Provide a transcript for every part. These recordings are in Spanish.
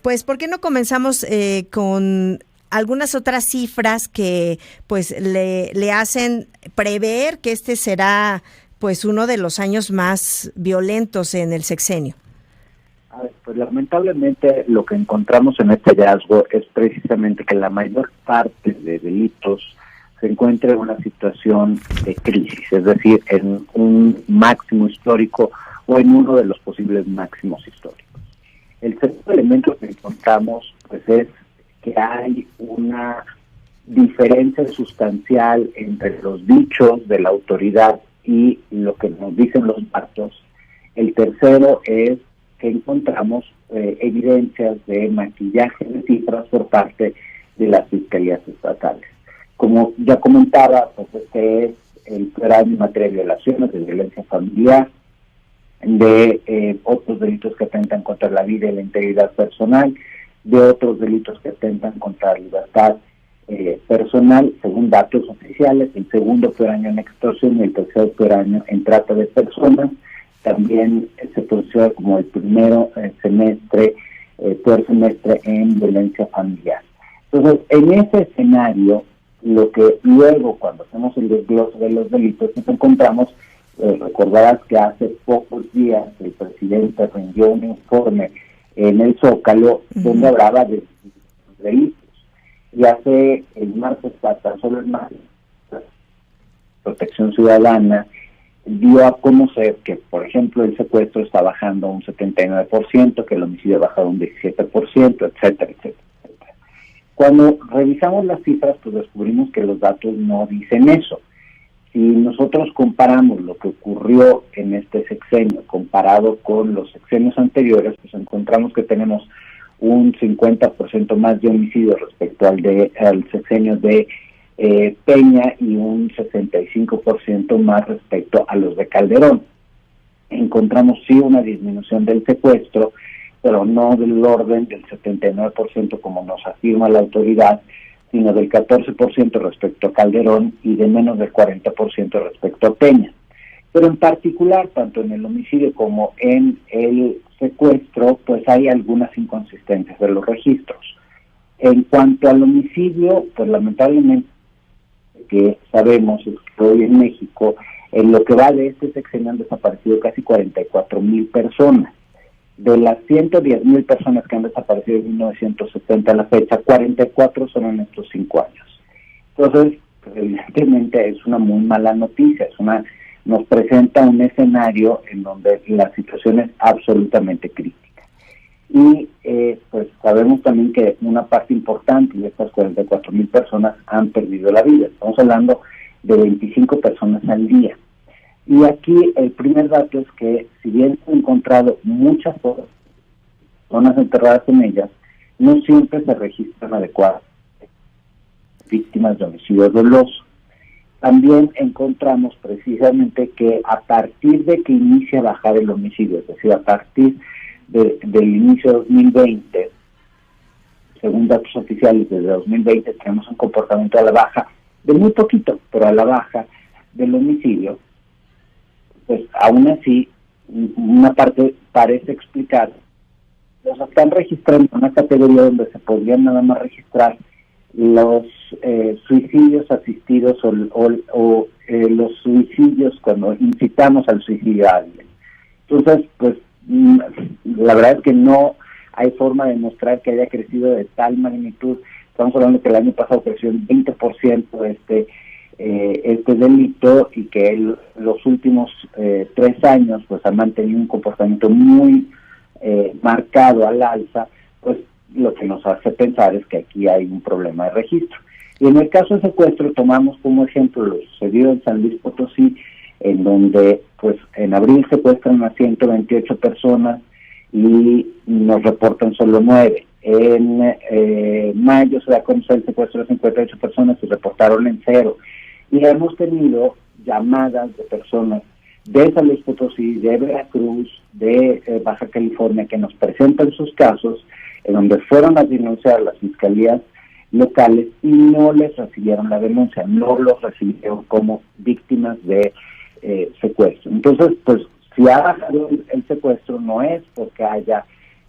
Pues, ¿por qué no comenzamos con algunas otras cifras que pues le hacen prever que este será pues uno de los años más violentos en el sexenio? A ver, pues lamentablemente lo que encontramos en este hallazgo es precisamente que la mayor parte de delitos se encuentra en una situación de crisis, es decir, en un máximo histórico o en uno de los posibles máximos históricos. El segundo elemento que encontramos pues es que hay una diferencia sustancial entre los dichos de la autoridad y lo que nos dicen los datos. El tercero es que encontramos evidencias de maquillaje de cifras por parte de las fiscalías estatales. Como ya comentaba, pues este es el peor año en materia de violaciones, de violencia familiar, de otros delitos que atentan contra la vida y la integridad personal, de otros delitos que atentan contra la libertad personal, según datos oficiales, el segundo peor año en extorsión y el tercer peor año en trata de personas. También se posiciona como el primero peor semestre en violencia familiar. Entonces, en ese escenario, lo que luego, cuando hacemos el desglose de los delitos, nos encontramos, recordarás que hace pocos días el presidente rindió un informe en el Zócalo donde hablaba de delitos. Y hace el martes, tan solo el martes, Protección Ciudadana dio a conocer que, por ejemplo, el secuestro está bajando un 79%, que el homicidio ha bajado un 17%, etcétera, etcétera. Cuando revisamos las cifras, pues descubrimos que los datos no dicen eso. Si nosotros comparamos lo que ocurrió en este sexenio comparado con los sexenios anteriores, pues encontramos que tenemos un 50% más de homicidios respecto al sexenio de Peña y un 65% más respecto a los de Calderón. Encontramos sí una disminución del secuestro, pero no del orden del 79% como nos afirma la autoridad, sino del 14% respecto a Calderón y de menos del 40% respecto a Peña. Pero en particular, tanto en el homicidio como en el secuestro, pues hay algunas inconsistencias de los registros. En cuanto al homicidio, pues lamentablemente que sabemos es que hoy en México, en lo que va de este sexenio han desaparecido casi 44,000 personas. De las 110,000 personas que han desaparecido en 1970 a la fecha, 44 son en estos 5 años. Entonces, pues, evidentemente es una muy mala noticia, nos presenta un escenario en donde la situación es absolutamente crítica. Y pues sabemos también que una parte importante de estas 44,000 personas han perdido la vida. Estamos hablando de 25 personas al día. Y aquí el primer dato es que, si bien se han encontrado muchas personas enterradas en ellas, no siempre se registran adecuadamente víctimas de homicidio doloso. También encontramos precisamente que a partir de que inicia a bajar el homicidio, es decir, a partir del inicio de 2020, según datos oficiales desde 2020, tenemos un comportamiento a la baja, de muy poquito, pero a la baja del homicidio. Pues aún así, una parte parece explicar, los están registrando en una categoría donde se podrían nada más registrar los suicidios asistidos o los suicidios cuando incitamos al suicidio a alguien. Entonces, pues la verdad es que no hay forma de demostrar que haya crecido de tal magnitud. Estamos hablando que el año pasado creció en 20% este delito y que los últimos 3 años pues ha mantenido un comportamiento muy marcado al alza, pues lo que nos hace pensar es que aquí hay un problema de registro. Y en el caso de secuestro tomamos como ejemplo lo sucedido en San Luis Potosí, en donde pues en abril secuestran a 128 personas y nos reportan solo 9. En mayo se da a conocer el secuestro de 58 personas y reportaron en 0. Y hemos tenido llamadas de personas de San Luis Potosí, de Veracruz, de Baja California, que nos presentan sus casos, en donde fueron a denunciar a las fiscalías locales y no les recibieron la denuncia, no los recibieron como víctimas de secuestro. Entonces, pues, si ha bajado el secuestro, no es porque haya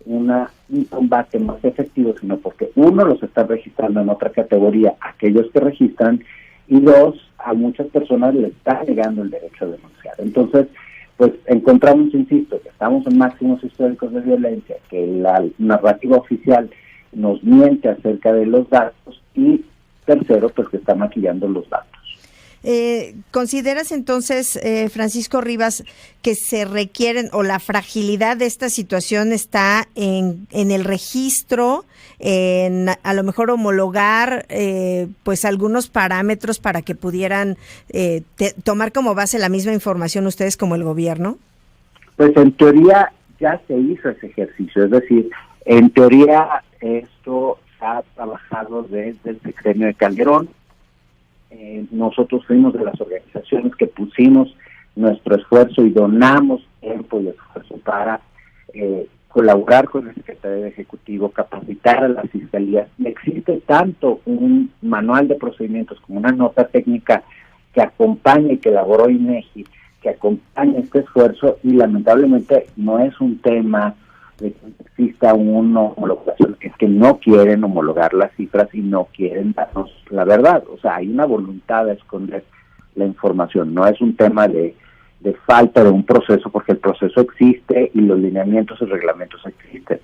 un combate más efectivo, sino porque uno, los están registrando en otra categoría, aquellos que registran, y dos, a muchas personas les está negando el derecho a denunciar. Entonces, pues encontramos, insisto, que estamos en máximos históricos de violencia, que la narrativa oficial nos miente acerca de los datos, y tercero, pues que está maquillando los datos. ¿Consideras entonces, Francisco Rivas, que se requieren, o la fragilidad de esta situación está en el registro, en a lo mejor homologar pues algunos parámetros para que pudieran tomar como base la misma información ustedes como el gobierno? Pues en teoría ya se hizo ese ejercicio, es decir, en teoría esto se ha trabajado desde el sexenio de Calderón. Nosotros fuimos de las organizaciones que pusimos nuestro esfuerzo y donamos tiempo y esfuerzo para colaborar con el secretario de Ejecutivo, capacitar a las fiscalías. Existe tanto un manual de procedimientos como una nota técnica que acompaña y que elaboró INEGI, que acompaña este esfuerzo, y lamentablemente no es un tema de que exista una homologación, es que no quieren homologar las cifras y no quieren darnos la verdad. O sea, hay una voluntad de esconder la información, no es un tema de falta de un proceso, porque el proceso existe y los lineamientos y reglamentos existen.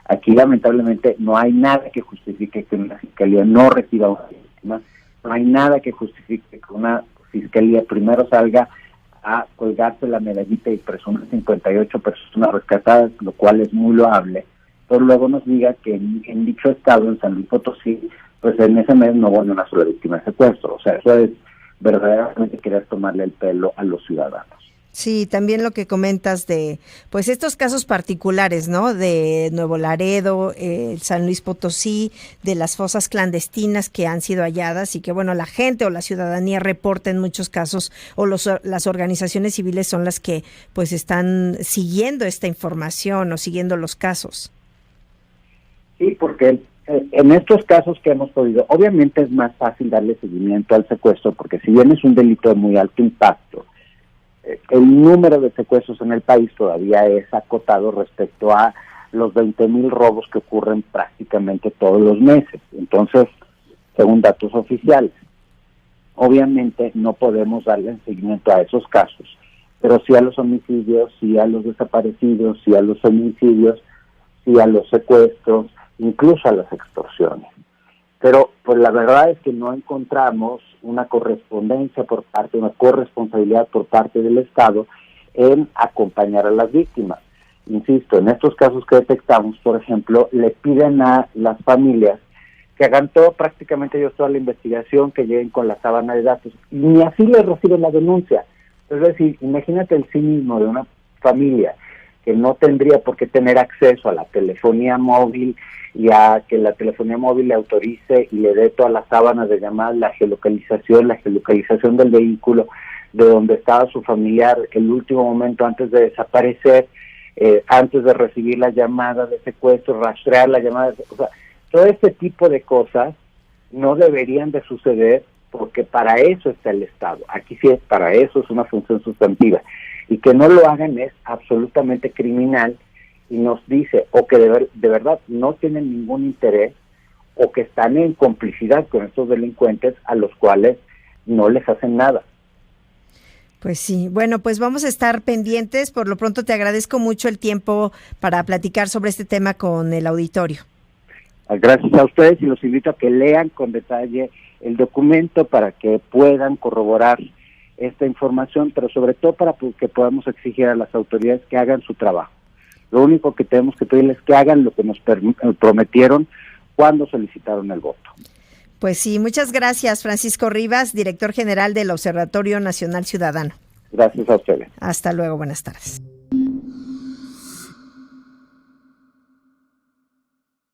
Aquí lamentablemente no hay nada que justifique que una fiscalía no reciba una víctima, no hay nada que justifique que una fiscalía primero salga a colgarse la medallita y presumir 58 personas rescatadas, lo cual es muy loable, pero luego nos diga que en dicho estado, en San Luis Potosí, pues en ese mes no hubo ni una sola víctima de secuestro. O sea, eso es verdaderamente querer tomarle el pelo a los ciudadanos. Sí, también lo que comentas de pues estos casos particulares, ¿no? De Nuevo Laredo, San Luis Potosí, de las fosas clandestinas que han sido halladas y que, bueno, la gente o la ciudadanía reporta en muchos casos, o las organizaciones civiles son las que pues están siguiendo esta información o siguiendo los casos. Sí, porque en estos casos que hemos podido, obviamente es más fácil darle seguimiento al secuestro, porque si bien es un delito de muy alto impacto, el número de secuestros en el país todavía es acotado respecto a los 20,000 robos que ocurren prácticamente todos los meses. Entonces, según datos oficiales, obviamente no podemos darle seguimiento a esos casos, pero sí a los homicidios, sí a los desaparecidos, sí a los feminicidios, sí a los secuestros, incluso a las extorsiones. Pero pues la verdad es que no encontramos una correspondencia por parte, una corresponsabilidad por parte del Estado en acompañar a las víctimas. Insisto, en estos casos que detectamos, por ejemplo, le piden a las familias que hagan prácticamente ellos toda la investigación, que lleguen con la sábana de datos, y ni así les reciben la denuncia. Es decir, imagínate el cinismo de una familia que no tendría por qué tener acceso a la telefonía móvil y a que la telefonía móvil le autorice y le dé todas las sábanas de llamadas, la geolocalización del vehículo, de donde estaba su familiar el último momento antes de desaparecer, antes de recibir la llamada de secuestro, rastrear la llamada, o sea, todo este tipo de cosas no deberían de suceder, porque para eso está el Estado. Aquí sí, para eso es una función sustantiva. Y que no lo hagan es absolutamente criminal, y nos dice o que de verdad no tienen ningún interés, o que están en complicidad con estos delincuentes a los cuales no les hacen nada. Pues sí, bueno, pues vamos a estar pendientes. Por lo pronto te agradezco mucho el tiempo para platicar sobre este tema con el auditorio. Gracias a ustedes, y los invito a que lean con detalle el documento para que puedan corroborar esta información, pero sobre todo para que podamos exigir a las autoridades que hagan su trabajo. Lo único que tenemos que pedirles es que hagan lo que nos prometieron cuando solicitaron el voto. Pues sí, muchas gracias, Francisco Rivas, director general del Observatorio Nacional Ciudadano. Gracias a ustedes. Hasta luego, buenas tardes.